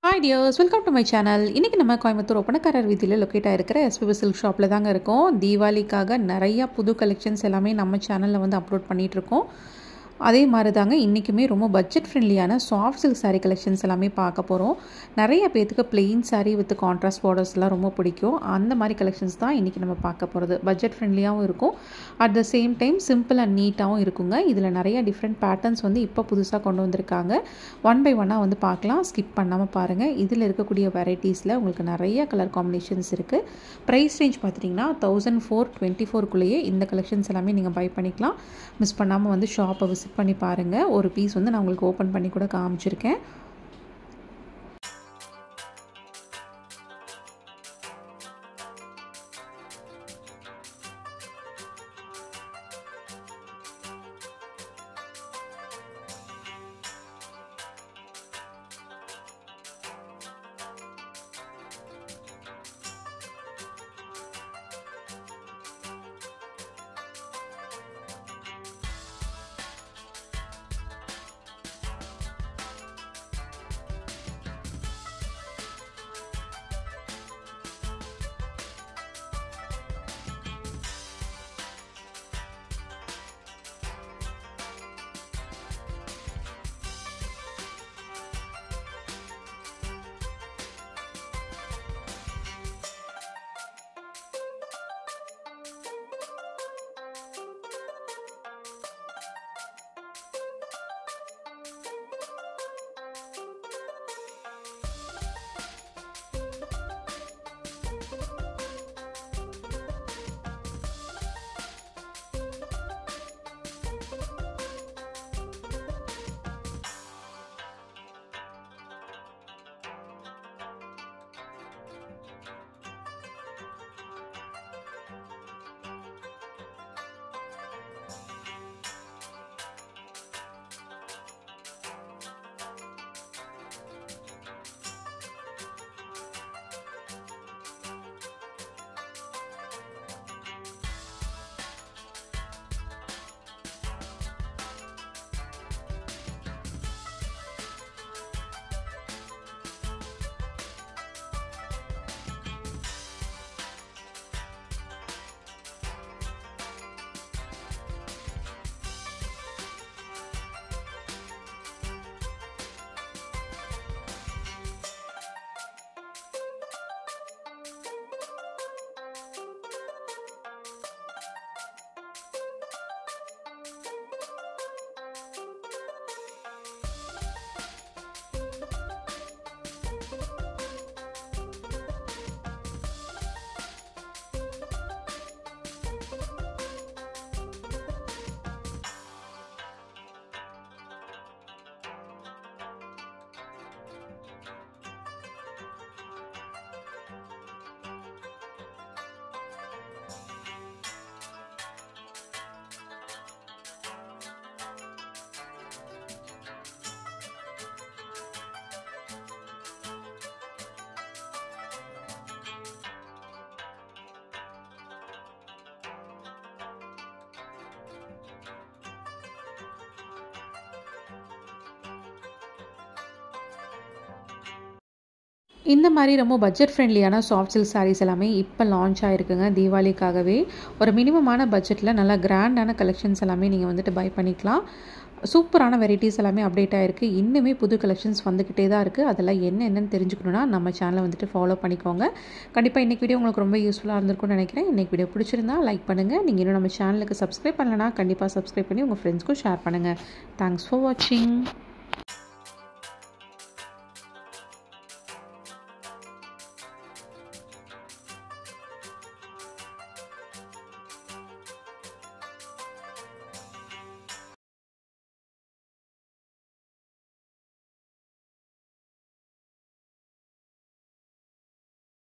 Hi dears, welcome to my channel. இன்னைக்கு நம்ம கோயம்புத்தூர் ஒப்பனக்காரர் வீதியில லொகேட் ஆயிருக்கிற SPB Silk ஷாப்ல தாங்க இருக்கோம். தீபாவளிக்காக நிறைய புது கலெக்ஷன்ஸ் எல்லாமே நம்ம சேனல்ல வந்து அப்லோட் பண்ணிட்டு இருக்கோம். அதே மாதிரி தாங்க இன்றைக்குமே ரொம்ப பட்ஜெட் ஃப்ரெண்ட்லியான சாஃப்ட் சில்க் சாரீ கலெக்ஷன்ஸ் எல்லாமே பார்க்க போகிறோம். நிறைய பேத்துக்கு பிளெயின் சாரீ வித் கான்ட்ராஸ்ட் பார்டர்ஸ்லாம் ரொம்ப பிடிக்கும். அந்த மாதிரி கலெக்ஷன்ஸ் தான் இன்றைக்கி நம்ம பார்க்க போகிறது. பட்ஜெட் ஃப்ரெண்ட்லியாகவும் இருக்கும், at the same time simple and நீட்டாகவும் இருக்குங்க. இதில் நிறைய டிஃப்ரெண்ட் பேட்டர்ன்ஸ் வந்து இப்போ புதுசாக கொண்டு வந்திருக்காங்க. ஒன் பை ஒன்னாக வந்து பார்க்கலாம், ஸ்கிப் பண்ணாமல் பாருங்கள். இதில் இருக்கக்கூடிய வெரைட்டிஸில் உங்களுக்கு நிறைய கலர் காம்பினேஷன்ஸ் இருக்குது. ப்ரைஸ் ரேஞ்ச் பார்த்துட்டிங்கன்னா 1424 இந்த கலெக்ஷன்ஸ் எல்லாமே நீங்கள் பை பண்ணிக்கலாம். மிஸ் பண்ணாமல் வந்து ஷாப்பை விசிட் பண்ணி பாருங்கள். ஒரு பீஸ் வந்து நான் உங்களுக்கு ஓப்பன் பண்ணி கூட காமிச்சிருக்கேன். இந்த மாதிரி ரொம்ப பட்ஜெட் ஃப்ரெண்ட்லியான சாஃப்ட் சில்க் சாரீஸ் எல்லாமே இப்போ லான்ச் ஆகிருக்குங்க தீபாவளிக்காகவே. ஒரு மினிமமான பட்ஜெட்டில் நல்லா கிராண்டான கலெக்ஷன்ஸ் எல்லாமே நீங்கள் வந்துட்டு பை பண்ணிக்கலாம். சூப்பரான வெரைட்டிஸ் எல்லாமே அப்டேட் ஆகிருக்கு. இன்னுமே புது கலெக்ஷன்ஸ் வந்துக்கிட்டே தான் இருக்குது. அதெல்லாம் என்னென்னு தெரிஞ்சுக்கணுன்னா நம்ம சேனலை வந்துட்டு ஃபாலோ பண்ணிக்கோங்க. கண்டிப்பாக இன்றைக்கி வீடியோ உங்களுக்கு ரொம்ப யூஸ்ஃபுல்லாக இருந்திருக்கும்னு நினைக்கிறேன். இன்றைக்கி வீடியோ பிடிச்சிருந்தா லைக் பண்ணுங்கள். நீங்கள் இன்னும் நம்ம சேனலுக்கு சப்ஸ்கிரைப் பண்ணலன்னா கண்டிப்பாக சப்ஸ்கிரைப் பண்ணி உங்கள் ஃப்ரெண்ட்ஸ்க்கும் ஷேர் பண்ணுங்கள். தேங்க்ஸ் ஃபார் வாட்சிங்.